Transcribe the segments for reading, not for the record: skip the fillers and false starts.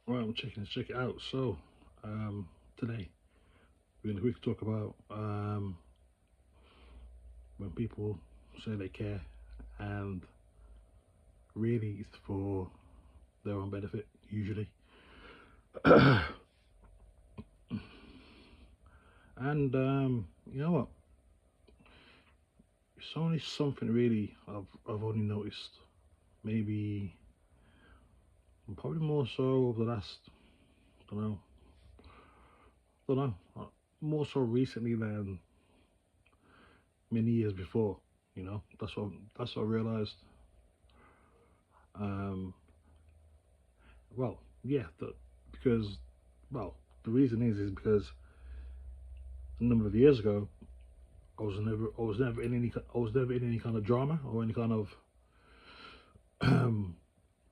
Right, I'm check it out. So, today we're gonna quickly talk about when people say they care, and really it's for their own benefit usually. And you know what? It's only something really I've only noticed. Maybe probably more so over the last, don't know, don't know, more so recently than many years before. You know, that's what I realized. Um, well, yeah, because well, the reason is because a number of years ago, I was never in any kind of drama or any kind of um,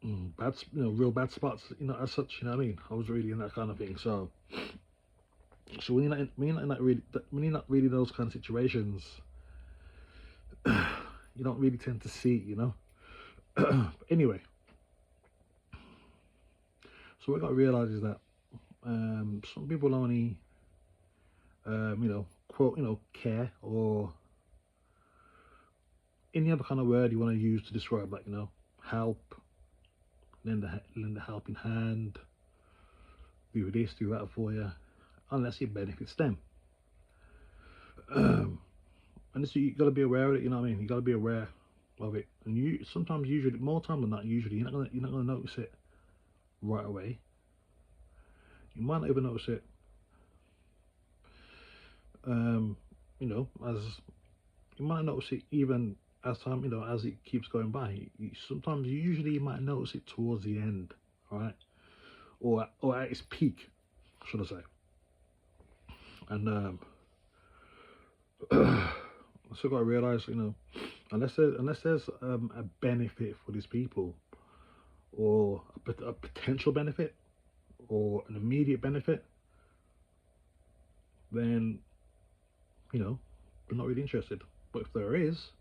real bad spots, as such. You know what I mean? I was really in that kind of thing. So when you're not really in those kind of situations, you don't really tend to see, Anyway, so what I got to realize is that some people only, quote, care or any other kind of word you want to use to describe that, help, lend a helping hand, do this, do that for you, unless it benefits them. Um, and so you got to be aware of it. You know what I mean? You got to be aware of it. And you sometimes, usually, more time than not, usually you're not gonna notice it right away. You might not even notice it. Um, as you might notice it even as time, as it keeps going by. Sometimes, usually, you might notice it towards the end, all right, or at its peak, should I say? And so got to realize, unless there's a benefit for these people, or a potential benefit, or an immediate benefit, then they're not really interested. But if there is,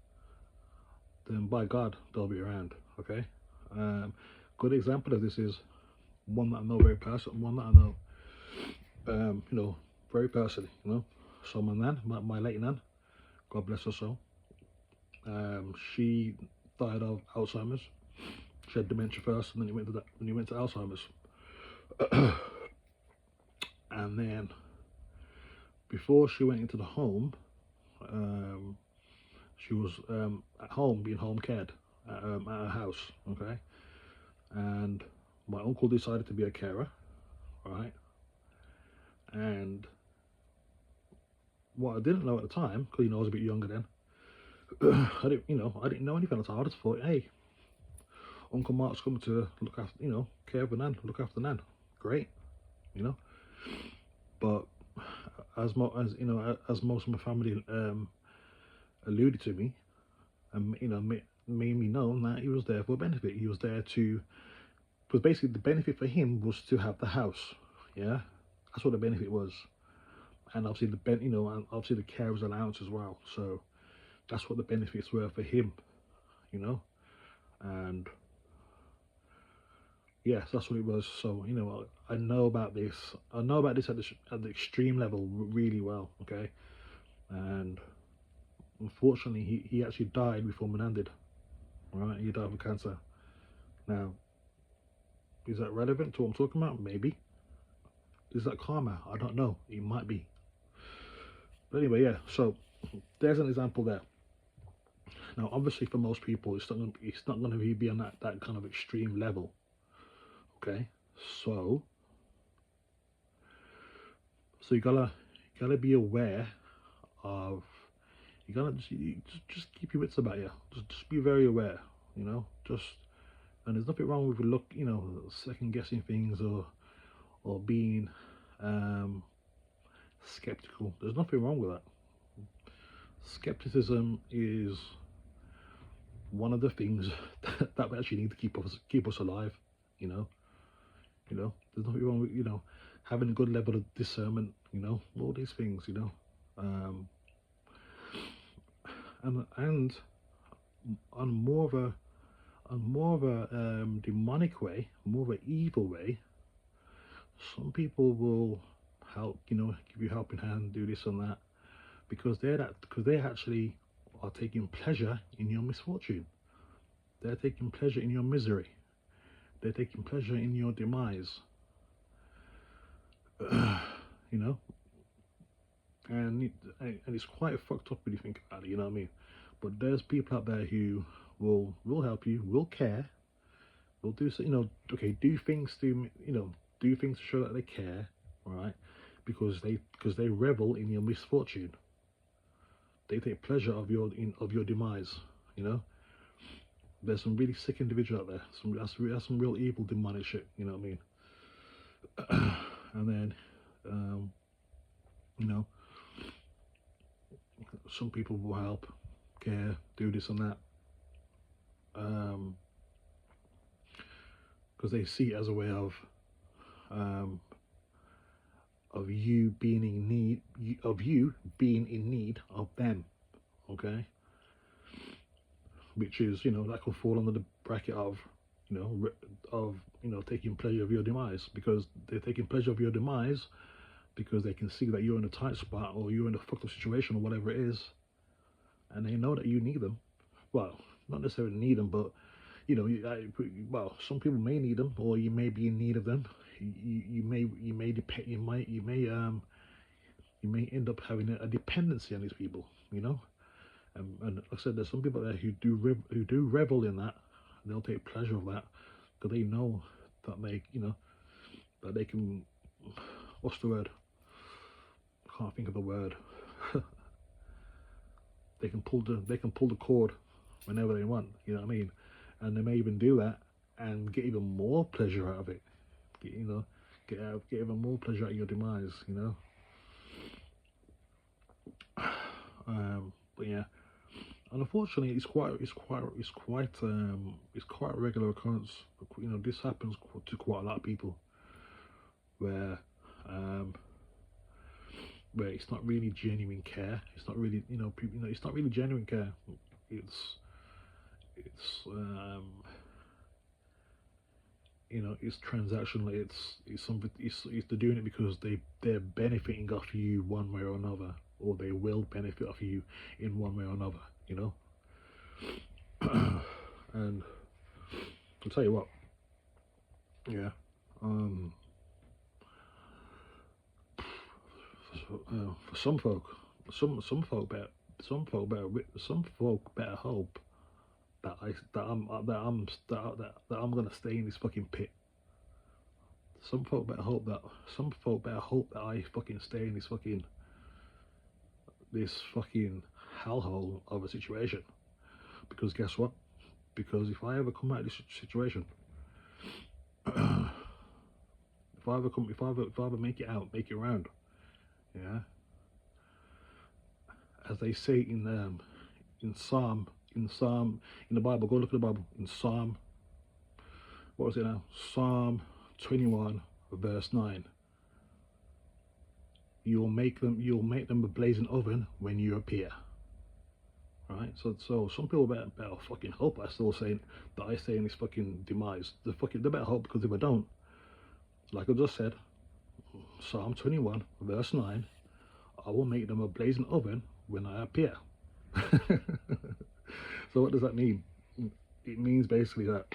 then by God, they'll be around. Okay. Um, Good example of this is one that I know very personally. One that I know, very personally. So my nan, my late nan, God bless her soul. She died of Alzheimer's. She had dementia first, and then he went to Alzheimer's. And then before she went into the home, um, she was at home being home cared at her house. Okay, and my uncle decided to be a carer, right? And what I didn't know at the time, because I was a bit younger then, I didn't know anything at the time. I just thought, hey, Uncle Mark's coming to look after, care for Nan, look after Nan. Great, you know. But as most of my family alluded to me, and made me know that he was there for a benefit. He was there to, because basically the benefit for him was to have the house. Yeah, that's what the benefit was, and obviously and obviously the carer's allowance as well. So that's what the benefits were for him. You know, and yes, that's what it was. So I know about this. I know about this at the extreme level really well. Okay, and unfortunately, he actually died before Manan did. Right, he died of cancer. Now, is that relevant to what I'm talking about? Maybe. Is that karma? I don't know. It might be. But anyway, yeah. So there's an example there. Now, obviously, for most people, it's not going to be on that kind of extreme level. Okay, so you gotta be aware of. You just keep your wits about you. Just be very aware. Just, and there's nothing wrong with second guessing things, or being um, skeptical. There's nothing wrong with that. Skepticism is one of the things that we actually need to keep us alive. You know, there's nothing wrong with having a good level of discernment. All these things. Um, and on more of a demonic way, more of an evil way. Some people will help, give you a helping hand, do this and that, because they actually are taking pleasure in your misfortune. They're taking pleasure in your misery. They're taking pleasure in your demise. you know, and it's quite fucked up when you think about it. You know what I mean? But there's people out there who will help you, will care, will do so. Okay, do things to do things to show that they care, all right? Because they revel in your misfortune. They take pleasure of your demise. You know, there's some really sick individuals out there. That's some real evil demonic shit. You know what I mean? And then, you know, some people will help, care, do this and that, because they see it as a way of you being in need of them. Okay, which is that could fall under the bracket of taking pleasure of your demise, because they're taking pleasure of your demise because they can see that you're in a tight spot or you're in a fucked up situation or whatever it is, and they know that you need them. Well, not necessarily need them, but some people may need them, or you may be in need of them. You may end up having a dependency on these people. And like I said, there's some people there who do revel in that. They'll take pleasure of that because they know that that they can. What's the word? I can't think of the word. They can pull the cord whenever they want. You know what I mean? And they may even do that and get even more pleasure out of it. Get even more pleasure out of your demise. But yeah, and unfortunately, it's quite a regular occurrence. This happens to quite a lot of people, where it's not really genuine care. It's not really it's not really genuine care. It's it's transactional. It's they're doing it because they're benefiting off you one way or another, or they will benefit off you in one way or another. And I'll tell you what, yeah, for some folk, some folk better hope that I'm gonna stay in this fucking pit. Some folk better hope that I fucking stay in this fucking hellhole of a situation. Because guess what? Because if I ever come out of this situation, if I ever make it around, yeah, as they say in the Bible, go look at the Bible, in Psalm, what was it now? Psalm 21 verse 9. You'll make them a blazing oven when you appear. Right? So some people better fucking hope I stay in this fucking demise. They better hope, because if I don't, like I just said, Psalm 21 verse 9, I will make them a blazing oven when I appear. So what does that mean? It means basically that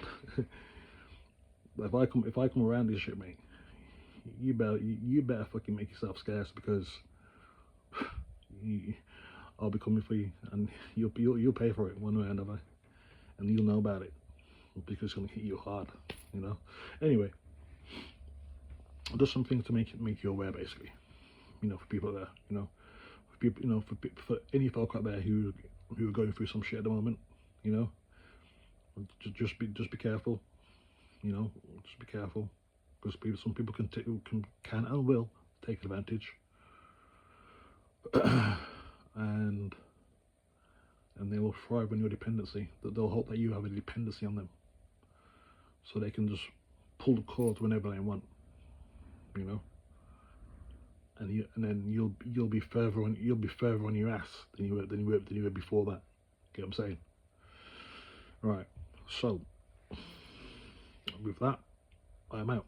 if I come around this shit, mate, you better fucking make yourself scarce, because I'll be coming for you, and you'll pay for it one way or another, and you'll know about it, because it's gonna hit you hard. Anyway, just some things to make you aware, basically. For people there, for people, for any folk out there who are going through some shit at the moment, just be careful. Just be careful, because some people can and will take advantage, and they will thrive on your dependency. That they'll hope that you have a dependency on them, so they can just pull the cord whenever they want. And then you'll be further on your ass than you were before that. Get what I'm saying? Right. So with that, I'm out.